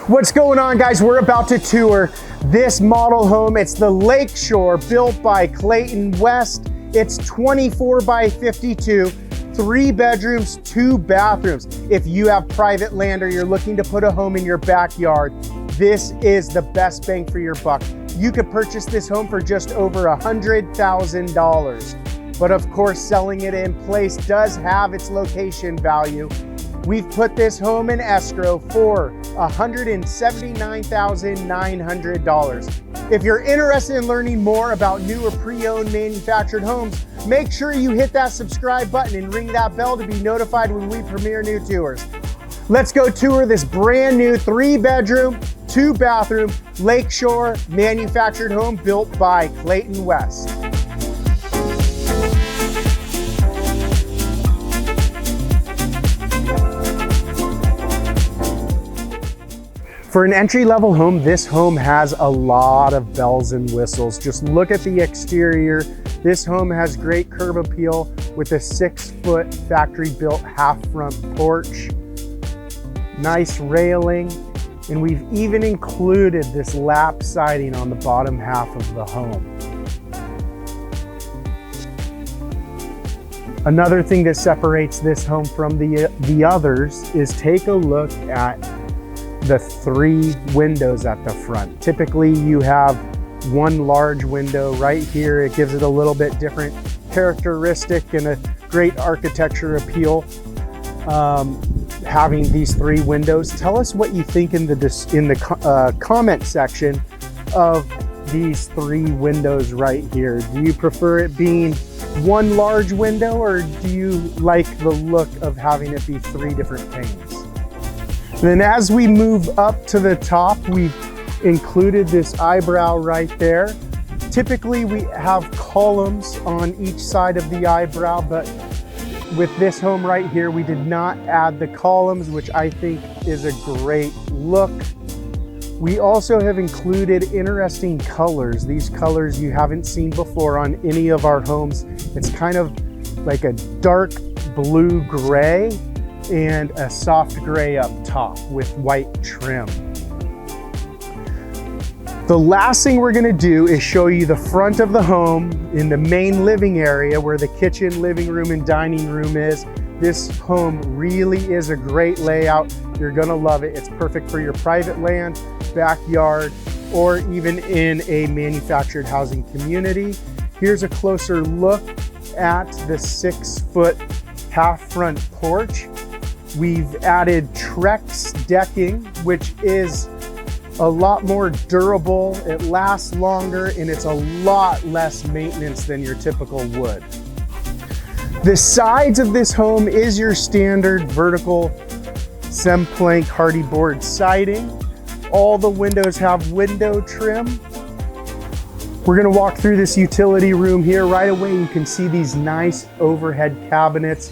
What's going on, guys? We're about to tour this model home. It's the Lakeshore, built by Clayton West. It's 24 by 52, 3 bedrooms, 2 bathrooms. If you have private land or you're looking to put a home in your backyard, this is the best bang for your buck. You could purchase this home for just over $100,000. But of course, selling it in place does have its location value. We've put this home in escrow for $179,900. If you're interested in learning more about new or pre-owned manufactured homes, make sure you hit that subscribe button and ring that bell to be notified when we premiere new tours. Let's go tour this brand new 3-bedroom, 2-bathroom Lakeshore manufactured home built by Clayton West. For an entry-level home, this home has a lot of bells and whistles. Just look at the exterior. This home has great curb appeal with a 6-foot factory-built half-front porch, nice railing, and we've even included this lap siding on the bottom half of the home. Another thing that separates this home from the others is take a look at the 3 windows at the front. Typically you have one large window right here. It gives it a little bit different characteristic and a great architecture appeal. Having these 3 windows. Tell us what you think in the comment section of these 3 windows right here. Do you prefer it being one large window, or do you like the look of having it be 3 different panes? Then as we move up to the top, we've included this eyebrow right there. Typically we have columns on each side of the eyebrow, but with this home right here, we did not add the columns, which I think is a great look. We also have included interesting colors. These colors you haven't seen before on any of our homes. It's kind of like a dark blue gray and a soft gray up top with white trim. The last thing we're gonna do is show you the front of the home in the main living area where the kitchen, living room, and dining room is. This home really is a great layout. You're gonna love it. It's perfect for your private land, backyard, or even in a manufactured housing community. Here's a closer look at the 6-foot half-front porch. We've added Trex decking, which is a lot more durable, it lasts longer, and it's a lot less maintenance than your typical wood. The sides of this home is your standard vertical Cemplank hardy board siding. All the windows have window trim. We're gonna walk through this utility room here. Right away, you can see these nice overhead cabinets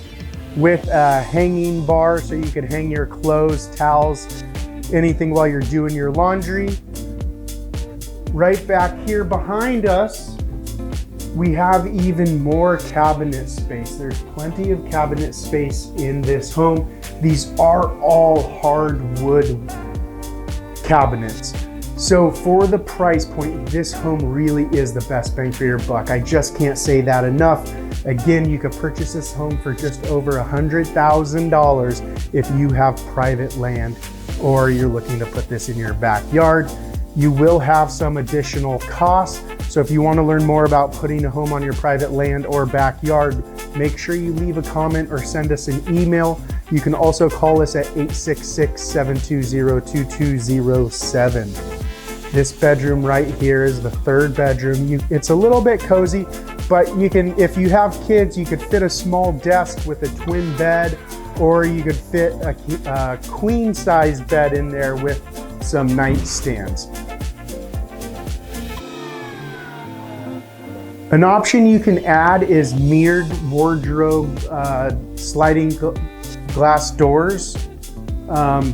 with a hanging bar so you can hang your clothes, towels, anything while you're doing your laundry. Right back here behind us, we have even more cabinet space. There's plenty of cabinet space in this home. These are all hardwood cabinets. So for the price point, this home really is the best bang for your buck. I just can't say that enough. Again, you could purchase this home for just over $100,000 if you have private land or you're looking to put this in your backyard. You will have some additional costs. So if you want to learn more about putting a home on your private land or backyard, make sure you leave a comment or send us an email. You can also call us at 866-720-2207. This bedroom right here is the 3rd bedroom. It's a little bit cozy, but you can, if you have kids, you could fit a small desk with a twin bed, or you could fit a queen size bed in there with some nightstands. An option you can add is mirrored wardrobe sliding glass doors.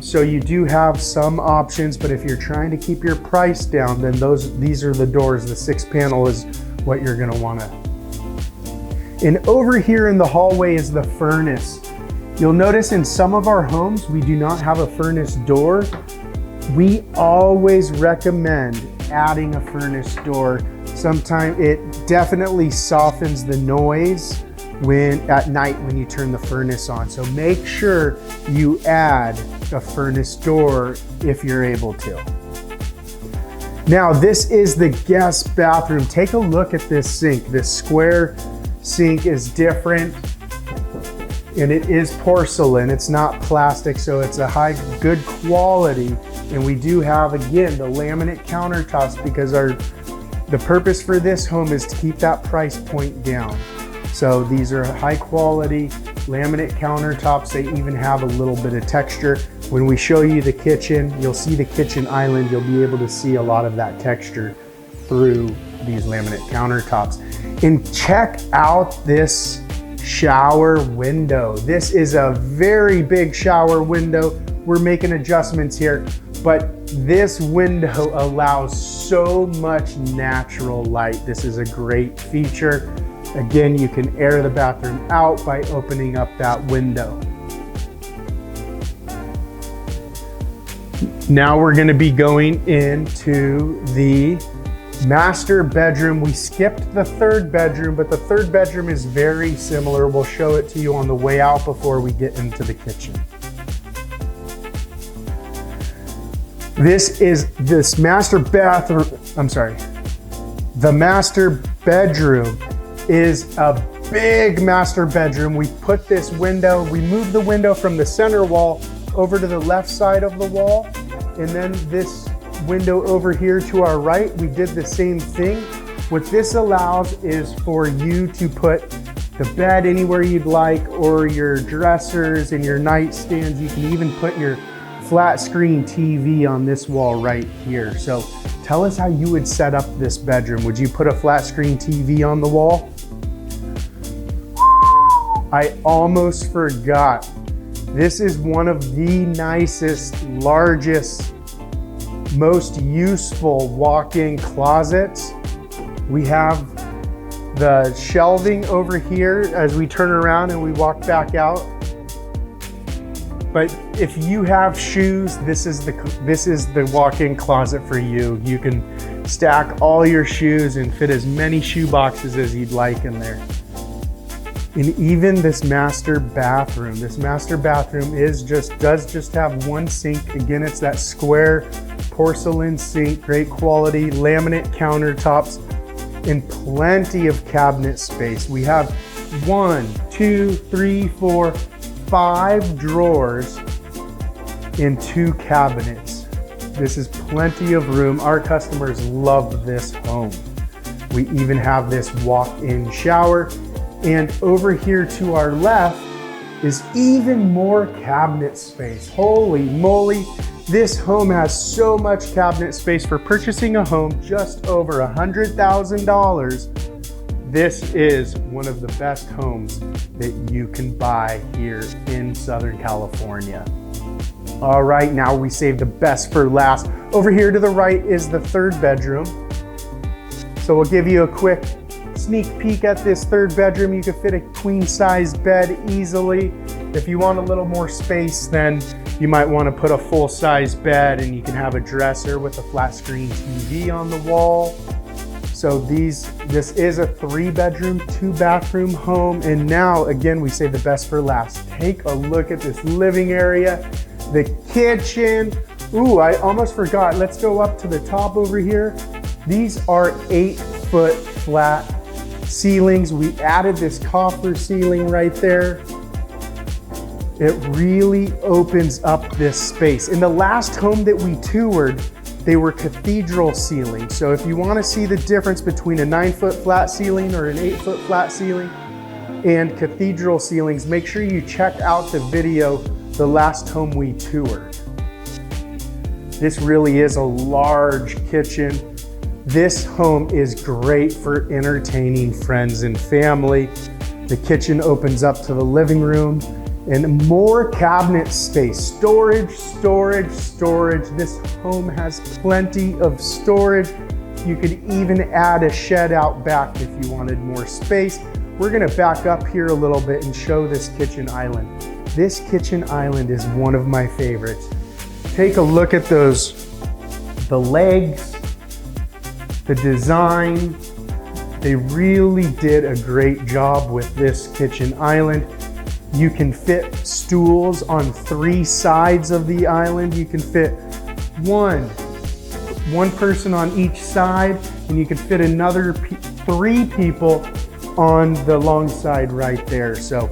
So you do have some options, but if you're trying to keep your price down, then these are the doors. The 6 panel is what you're gonna wanna. And over here in the hallway is the furnace. You'll notice in some of our homes, we do not have a furnace door. We always recommend adding a furnace door. Sometimes it definitely softens the noise at night when you turn the furnace on. So make sure you add a furnace door if you're able to. Now this is the guest bathroom. Take a look at this sink. This square sink is different and it is porcelain. It's not plastic, so it's a good quality. And we do have, again, the laminate countertops because the purpose for this home is to keep that price point down. So these are high quality laminate countertops. They even have a little bit of texture. When we show you the kitchen, you'll see the kitchen island. You'll be able to see a lot of that texture through these laminate countertops. And check out this shower window. This is a very big shower window. We're making adjustments here, but this window allows so much natural light. This is a great feature. Again, you can air the bathroom out by opening up that window. Now we're going to be going into the master bedroom. We skipped the third bedroom, but the third bedroom is very similar. We'll show it to you on the way out before we get into the kitchen. This master bathroom, the master bedroom is a big master bedroom. We put this window, we moved the window from the center wall over to the left side of the wall, and then this window over here to our right, we did the same thing. What this allows is for you to put the bed anywhere you'd like, or your dressers and your nightstands. You can even put your flat screen TV on this wall right here. So tell us how you would set up this bedroom. Would you put a flat screen TV on the wall? I almost forgot. This is one of the nicest, largest, most useful walk-in closets. We have the shelving over here as we turn around and we walk back out. But if you have shoes, this is the walk-in closet for you. You can stack all your shoes and fit as many shoe boxes as you'd like in there. And even this master bathroom does just have one sink. Again, it's that square porcelain sink, great quality, laminate countertops, and plenty of cabinet space. We have 5 drawers and 2 cabinets. This is plenty of room. Our customers love this home. We even have this walk-in shower. And over here to our left is even more cabinet space. Holy moly, this home has so much cabinet space. For purchasing a home just over $100,000, this is one of the best homes that you can buy here in Southern California. All right, now we saved the best for last. Over here to the right is the third bedroom. So we'll give you a quick sneak peek at this third bedroom. You could fit a queen size bed easily. If you want a little more space, then you might want to put a full size bed, and you can have a dresser with a flat screen TV on the wall. So this is a 3-bedroom, 2-bathroom home. And now again, we say the best for last. Take a look at this living area, the kitchen. Ooh, I almost forgot. Let's go up to the top over here. These are 8-foot flat ceilings. We added this copper ceiling right there. It really opens up this space. In the last home that we toured, they were cathedral ceilings. So if you want to see the difference between a 9-foot flat ceiling or an 8-foot flat ceiling and cathedral ceilings, make sure you check out the video, the last home we toured. This really is a large kitchen. This home is great for entertaining friends and family. The kitchen opens up to the living room and more cabinet space. Storage. This home has plenty of storage. You could even add a shed out back if you wanted more space. We're gonna back up here a little bit and show this kitchen island. This kitchen island is one of my favorites. Take a look at those The legs, the design, they really did a great job with this kitchen island. You can fit stools on 3 sides of the island. You can fit one person on each side, and you can fit another 3 people on the long side right there. So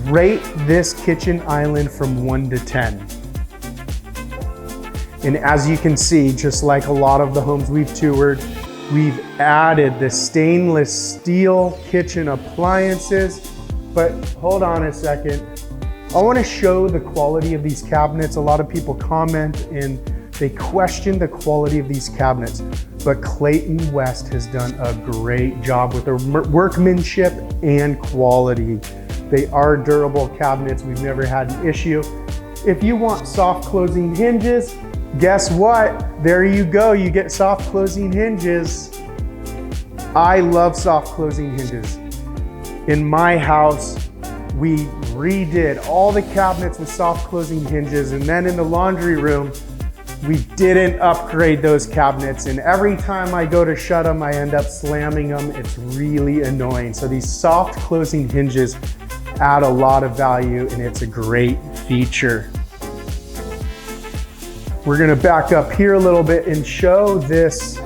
rate this kitchen island from 1 to 10. And as you can see, just like a lot of the homes we've toured, we've added the stainless steel kitchen appliances. But hold on a second. I want to show the quality of these cabinets. A lot of people comment and they question the quality of these cabinets, but Clayton West has done a great job with their workmanship and quality. They are durable cabinets. We've never had an issue. If you want soft closing hinges, guess what? There you go. You get soft closing hinges. I love soft closing hinges. In my house, we redid all the cabinets with soft closing hinges, and then in the laundry room, we didn't upgrade those cabinets, and every time I go to shut them, I end up slamming them. It's really annoying. So these soft closing hinges add a lot of value, and it's a great feature. We're gonna back up here a little bit and show this.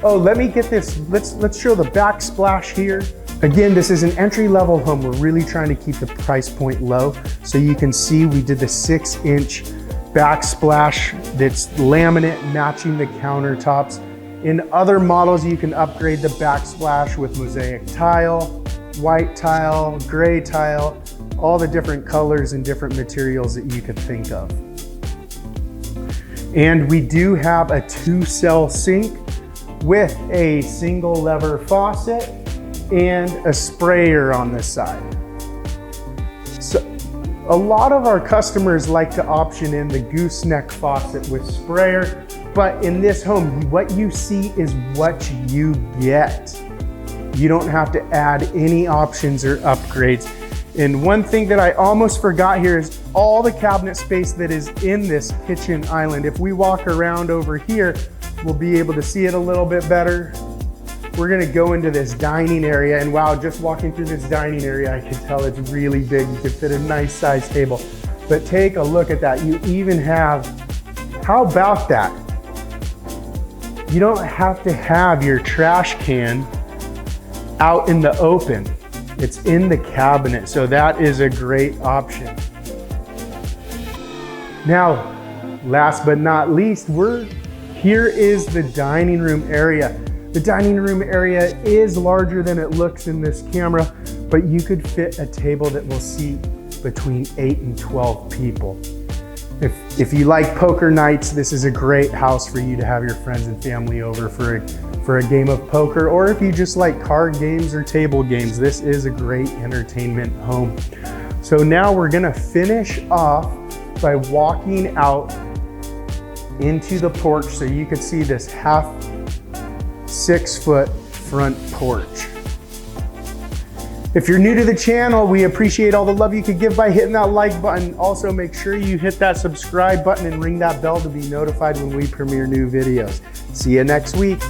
Oh, let me get this. Let's show the backsplash here. Again, this is an entry-level home. We're really trying to keep the price point low. So you can see we did the 6-inch backsplash that's laminate matching the countertops. In other models, you can upgrade the backsplash with mosaic tile, white tile, gray tile, all the different colors and different materials that you could think of. And we do have a 2-cell sink with a single lever faucet and a sprayer on this side. So a lot of our customers like to option in the gooseneck faucet with sprayer, but in this home, what you see is what you get. You don't have to add any options or upgrades. And one thing that I almost forgot here is all the cabinet space that is in this kitchen island. If we walk around over here, we'll be able to see it a little bit better. We're gonna go into this dining area, and wow, just walking through this dining area, I can tell it's really big. You could fit a nice size table. But take a look at that. You even have, how about that? You don't have to have your trash can out in the open. It's in the cabinet, so that is a great option. Now, last but not least, here is the dining room area. The dining room area is larger than it looks in this camera, but you could fit a table that will seat between 8 and 12 people. If you like poker nights, this is a great house for you to have your friends and family over for a game of poker, or if you just like card games or table games, this is a great entertainment home. So now we're gonna finish off by walking out into the porch so you could see this 6-foot front porch. If you're new to the channel, we appreciate all the love you could give by hitting that like button. Also, make sure you hit that subscribe button and ring that bell to be notified when we premiere new videos. See you next week.